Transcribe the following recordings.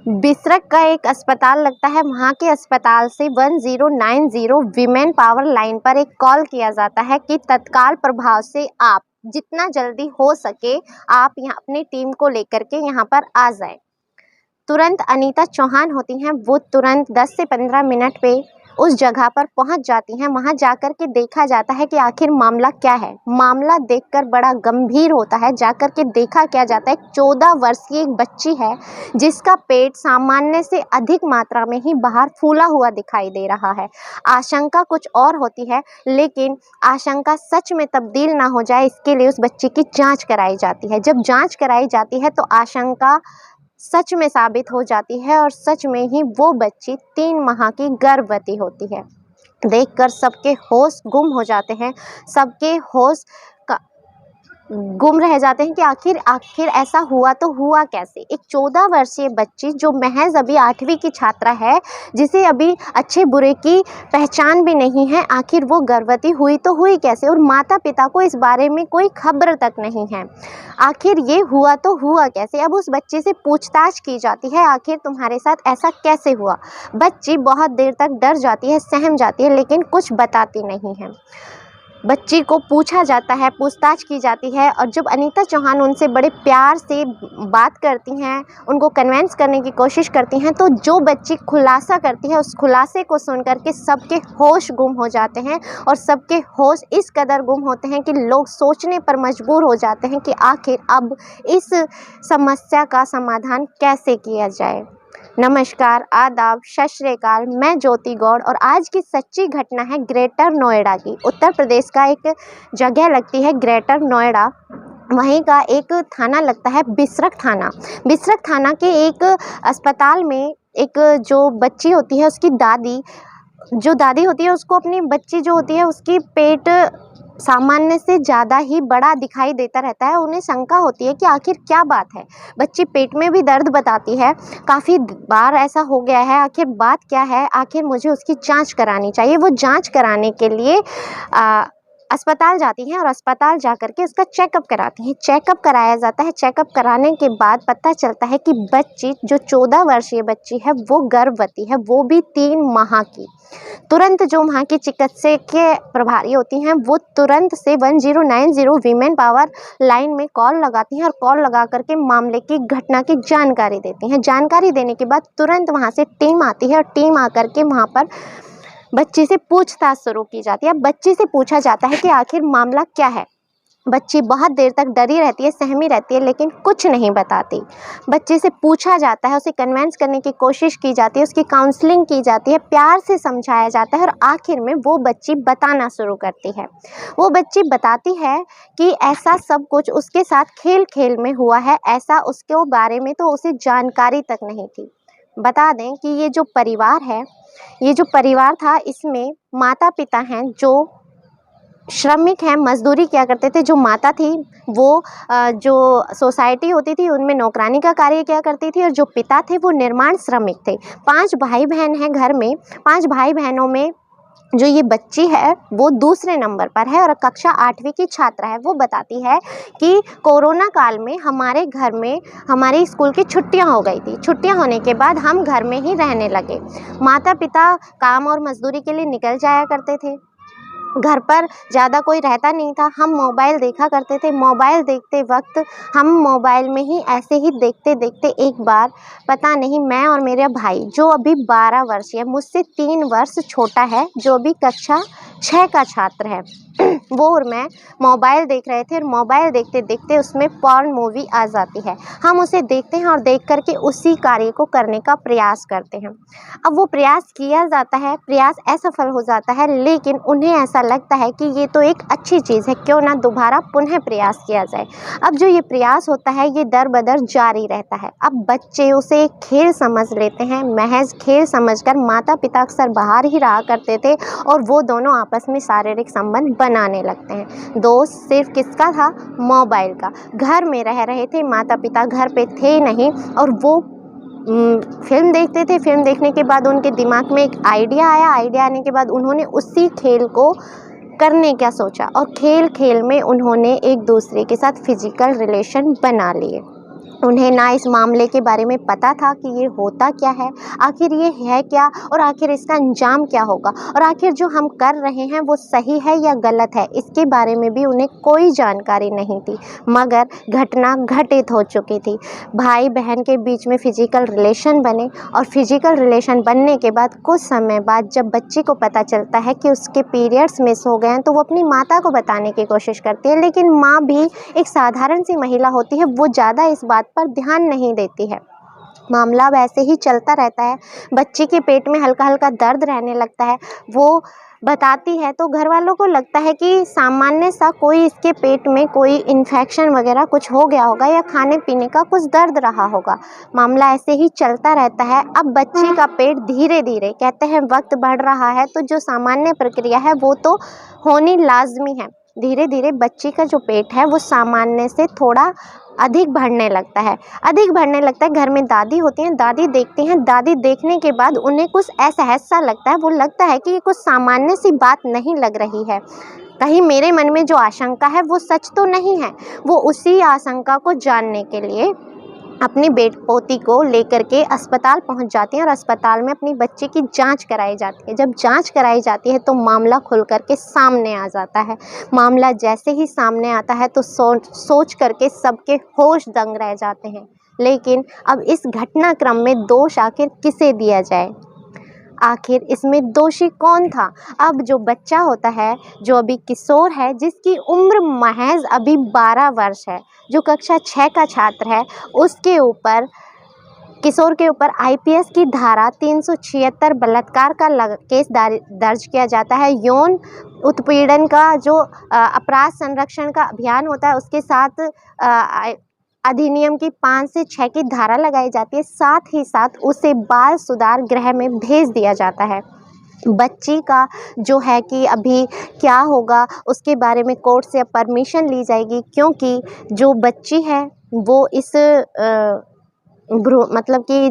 बिसरख का एक अस्पताल लगता है, वहाँ के अस्पताल से 1090 वीमेन पावर लाइन पर एक कॉल किया जाता है कि तत्काल प्रभाव से आप जितना जल्दी हो सके आप यहाँ अपनी टीम को लेकर के यहाँ पर आ जाए। तुरंत अनीता चौहान होती हैं, वो तुरंत 10 से 15 मिनट पे उस जगह पर पहुंच जाती हैं। वहां जाकर के देखा जाता है कि आखिर मामला क्या है। मामला देखकर बड़ा गंभीर होता है। जाकर के देखा क्या जाता है, 14 वर्षीय एक बच्ची है जिसका पेट सामान्य से अधिक मात्रा में ही बाहर फूला हुआ दिखाई दे रहा है। आशंका कुछ और होती है, लेकिन आशंका सच में तब्दील ना हो जाए इसके लिए उस बच्ची की जाँच कराई जाती है। जब जाँच कराई जाती है तो आशंका सच में साबित हो जाती है और सच में ही वो बच्ची 3 माह की गर्भवती होती है। देखकर सबके होश गुम हो जाते हैं, सबके होश गुम रह जाते हैं कि आखिर ऐसा हुआ तो हुआ कैसे। एक 14 वर्षीय बच्ची जो महज अभी 8वीं की छात्रा है, जिसे अभी अच्छे बुरे की पहचान भी नहीं है, आखिर वो गर्भवती हुई तो हुई कैसे। और माता पिता को इस बारे में कोई खबर तक नहीं है। आखिर ये हुआ तो हुआ कैसे। अब उस बच्चे से पूछताछ की जाती है, आखिर तुम्हारे साथ ऐसा कैसे हुआ। बच्ची बहुत देर तक डर जाती है, सहम जाती है, लेकिन कुछ बताती नहीं है। बच्ची को पूछा जाता है, पूछताछ की जाती है और जब अनीता चौहान उनसे बड़े प्यार से बात करती हैं, उनको कन्विंस करने की कोशिश करती हैं, तो जो बच्ची खुलासा करती है उस खुलासे को सुनकर के सबके होश गुम हो जाते हैं। और सबके होश इस कदर गुम होते हैं कि लोग सोचने पर मजबूर हो जाते हैं कि आखिर अब इस समस्या का समाधान कैसे किया जाए। नमस्कार, आदाब, सत श्री अकाल। मैं ज्योति गौड़ और आज की सच्ची घटना है ग्रेटर नोएडा की। उत्तर प्रदेश का एक जगह लगती है ग्रेटर नोएडा, वहीं का एक थाना लगता है बिसरख थाना। बिसरख थाना के एक अस्पताल में एक जो बच्ची होती है उसकी दादी होती है, उसको अपनी बच्ची जो होती है उसकी पेट सामान्य से ज़्यादा ही बड़ा दिखाई देता रहता है। उन्हें शंका होती है कि आखिर क्या बात है। बच्ची पेट में भी दर्द बताती है, काफ़ी बार ऐसा हो गया है, आखिर बात क्या है, आखिर मुझे उसकी जांच करानी चाहिए। वो जांच कराने के लिए अस्पताल जाती हैं और अस्पताल जाकर के उसका चेकअप कराती हैं। चेकअप कराया जाता है। चेकअप कराने के बाद पता चलता है कि बच्ची जो 14 वर्षीय बच्ची है वो गर्भवती है, वो भी 3 माह की। तुरंत जो वहाँ की चिकित्सकीय प्रभारी होती हैं वो तुरंत से 1090 वीमेन पावर लाइन में कॉल लगाती हैं और कॉल लगा करके मामले की घटना की जानकारी देती हैं। जानकारी देने के बाद तुरंत वहाँ से टीम आती है और टीम आकर के वहाँ पर बच्ची से पूछताछ शुरू की जाती है। अब बच्ची से पूछा जाता है कि आखिर मामला क्या है। बच्ची बहुत देर तक डरी रहती है, सहमी रहती है, लेकिन कुछ नहीं बताती। बच्चे से पूछा जाता है, उसे कन्विंस करने की कोशिश की जाती है, उसकी काउंसलिंग की जाती है, प्यार से समझाया जाता है और आखिर में वो बच्ची बताना शुरू करती है। वो बच्ची बताती है कि ऐसा सब कुछ उसके साथ खेल खेल में हुआ है, ऐसा उसके बारे में तो उसे जानकारी तक नहीं थी। बता दें कि ये जो परिवार था इसमें माता पिता हैं जो श्रमिक हैं, मजदूरी किया करते थे। जो माता थी वो जो सोसाइटी होती थी उनमें नौकरानी का कार्य किया करती थी और जो पिता थे वो निर्माण श्रमिक थे। 5 भाई बहन हैं घर में। 5 भाई बहनों में जो ये बच्ची है वो दूसरे नंबर पर है और कक्षा 8वीं की छात्रा है। वो बताती है कि कोरोना काल में हमारे घर में हमारे स्कूल की छुट्टियां हो गई थी। छुट्टियां होने के बाद हम घर में ही रहने लगे। माता पिता काम और मजदूरी के लिए निकल जाया करते थे। घर पर ज़्यादा कोई रहता नहीं था। हम मोबाइल देखा करते थे। मोबाइल देखते वक्त हम मोबाइल में ही ऐसे ही देखते देखते एक बार पता नहीं मैं और मेरा भाई जो अभी 12 वर्षीय है, मुझसे 3 वर्ष छोटा है, जो अभी कक्षा 6 का छात्र है, वो और मैं मोबाइल देख रहे थे और मोबाइल देखते देखते उसमें पॉर्न मूवी आ जाती है। हम उसे देखते हैं और देख करके उसी कार्य को करने का प्रयास करते हैं। अब वो प्रयास किया जाता है, प्रयास असफल हो जाता है, लेकिन उन्हें ऐसा लगता है कि ये तो एक अच्छी चीज़ है, क्यों ना दोबारा पुनः प्रयास किया जाए। अब जो ये प्रयास होता है ये दर बदर जारी रहता है। अब बच्चे उसे एक खेल समझ लेते हैं। महज खेल समझकर माता पिता अक्सर बाहर ही रहा करते थे और वो दोनों आपस में शारीरिक संबंध बनाने लगते हैं। दोस्त सिर्फ किसका था? मोबाइल का। घर में रह रहे थे, माता पिता घर पे थे नहीं और वो फिल्म देखते थे। फिल्म देखने के बाद उनके दिमाग में एक आइडिया आया। आइडिया आने के बाद उन्होंने उसी खेल को करने का सोचा और खेल खेल में उन्होंने एक दूसरे के साथ फिजिकल रिलेशन बना लिए। उन्हें ना इस मामले के बारे में पता था कि ये होता क्या है, आखिर ये है क्या और आखिर इसका अंजाम क्या होगा और आखिर जो हम कर रहे हैं वो सही है या गलत है, इसके बारे में भी उन्हें कोई जानकारी नहीं थी। मगर घटना घटित हो चुकी थी। भाई बहन के बीच में फिजिकल रिलेशन बने और फिजिकल रिलेशन बनने के बाद कुछ समय बाद जब बच्ची को पता चलता है कि उसके पीरियड्स मिस हो गए हैं तो वो अपनी माता को बताने की कोशिश करती है, लेकिन माँ भी एक साधारण सी महिला होती है, वो ज़्यादा इस बात पर ध्यान नहीं देती है। मामला वैसे ही चलता रहता है। बच्चे के पेट में हल्का हल्का दर्द रहने लगता है। वो बताती है तो घर वालों को लगता है कि सामान्य सा कोई इसके पेट में कोई इन्फेक्शन वगैरह कुछ हो गया होगा या खाने पीने का कुछ दर्द रहा होगा। मामला ऐसे ही चलता रहता है। अब बच्चे का पेट धीरे धीरे, कहते हैं वक्त बढ़ रहा है तो जो सामान्य प्रक्रिया है वो तो होनी लाजमी है। धीरे धीरे बच्ची का जो पेट है वो सामान्य से थोड़ा अधिक बढ़ने लगता है। घर में दादी होती हैं, दादी देखती हैं। दादी देखने के बाद उन्हें कुछ असहज सा लगता है। वो लगता है कि ये कुछ सामान्य सी बात नहीं लग रही है, कहीं मेरे मन में जो आशंका है वो सच तो नहीं है। वो उसी आशंका को जानने के लिए अपनी पोती को लेकर के अस्पताल पहुंच जाती हैं और अस्पताल में अपनी बच्ची की जांच कराई जाती है। जब जांच कराई जाती है तो मामला खुल करके सामने आ जाता है। मामला जैसे ही सामने आता है तो सोच करके सबके होश दंग रह जाते हैं। लेकिन अब इस घटनाक्रम में दोष आखिर किसे दिया जाए, आखिर इसमें दोषी कौन था? अब जो बच्चा होता है, जो अभी किशोर है, जिसकी उम्र महज अभी 12 वर्ष है, जो कक्षा 6 का छात्र है, उसके ऊपर, किशोर के ऊपर आईपीएस की धारा 376 बलात्कार का केस दर्ज किया जाता है। यौन उत्पीड़न का जो अपराध संरक्षण का अभियान होता है उसके साथ अधिनियम की 5 से 6 की धारा लगाई जाती है। साथ ही साथ उसे बाल सुधार गृह में भेज दिया जाता है। बच्ची का जो है कि अभी क्या होगा उसके बारे में कोर्ट से अब परमिशन ली जाएगी, क्योंकि जो बच्ची है वो इस मतलब कि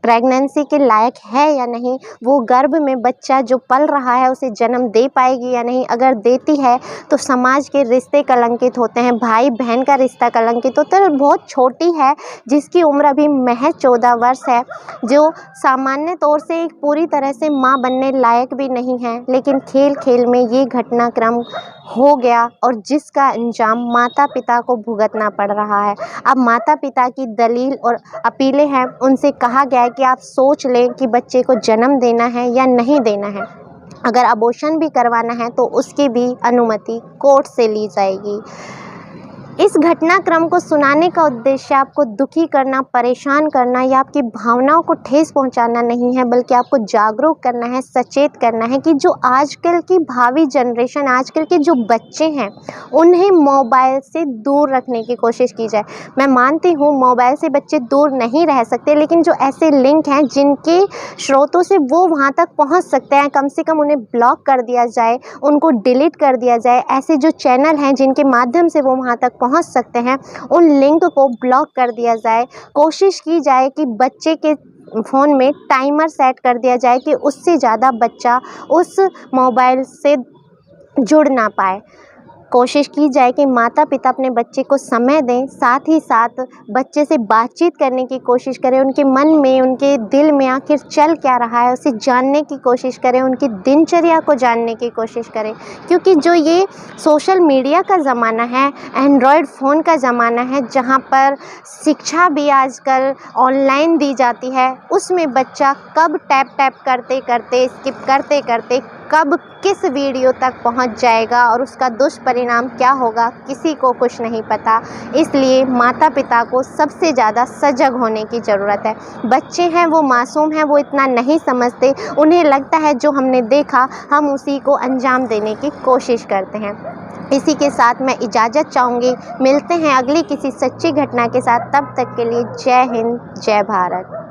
प्रेगनेंसी के लायक है या नहीं, वो गर्भ में बच्चा जो पल रहा है उसे जन्म दे पाएगी या नहीं। अगर देती है तो समाज के रिश्ते कलंकित होते हैं, भाई बहन का रिश्ता कलंकित होता है। बहुत छोटी है, जिसकी उम्र अभी महज 14 वर्ष है, जो सामान्य तौर से एक पूरी तरह से माँ बनने लायक भी नहीं है, लेकिन खेल खेल में ये घटनाक्रम हो गया और जिसका अंजाम माता पिता को भुगतना पड़ रहा है। अब माता पिता की दलील और अपीलें हैं, उनसे कहा गया है कि आप सोच लें कि बच्चे को जन्म देना है या नहीं देना है। अगर अबॉर्शन भी करवाना है तो उसकी भी अनुमति कोर्ट से ली जाएगी। इस घटनाक्रम को सुनाने का उद्देश्य आपको दुखी करना, परेशान करना या आपकी भावनाओं को ठेस पहुंचाना नहीं है, बल्कि आपको जागरूक करना है, सचेत करना है कि जो आजकल की भावी जनरेशन, आजकल के जो बच्चे हैं, उन्हें मोबाइल से दूर रखने की कोशिश की जाए। मैं मानती हूँ मोबाइल से बच्चे दूर नहीं रह सकते, लेकिन जो ऐसे लिंक हैं जिनके स्रोतों से वो वहाँ तक पहुँच सकते हैं, कम से कम उन्हें ब्लॉक कर दिया जाए, उनको डिलीट कर दिया जाए। ऐसे जो चैनल हैं जिनके माध्यम से वो वहाँ तक पहुंच सकते हैं, उन लिंक को ब्लॉक कर दिया जाए। कोशिश की जाए कि बच्चे के फ़ोन में टाइमर सेट कर दिया जाए कि उससे ज़्यादा बच्चा उस मोबाइल से जुड़ ना पाए। कोशिश की जाए कि माता पिता अपने बच्चे को समय दें, साथ ही साथ बच्चे से बातचीत करने की कोशिश करें, उनके मन में, उनके दिल में आखिर चल क्या रहा है उसे जानने की कोशिश करें, उनकी दिनचर्या को जानने की कोशिश करें। क्योंकि जो ये सोशल मीडिया का ज़माना है, एंड्रॉयड फ़ोन का ज़माना है, जहाँ पर शिक्षा भी आजकल ऑनलाइन दी जाती है, उसमें बच्चा कब टैप करते करते, स्किप करते करते कब किस वीडियो तक पहुंच जाएगा और उसका दुष्परिणाम क्या होगा, किसी को कुछ नहीं पता। इसलिए माता पिता को सबसे ज़्यादा सजग होने की ज़रूरत है। बच्चे हैं, वो मासूम हैं, वो इतना नहीं समझते, उन्हें लगता है जो हमने देखा हम उसी को अंजाम देने की कोशिश करते हैं। इसी के साथ मैं इजाज़त चाहूँगी। मिलते हैं अगली किसी सच्ची घटना के साथ, तब तक के लिए जय हिंद, जय भारत।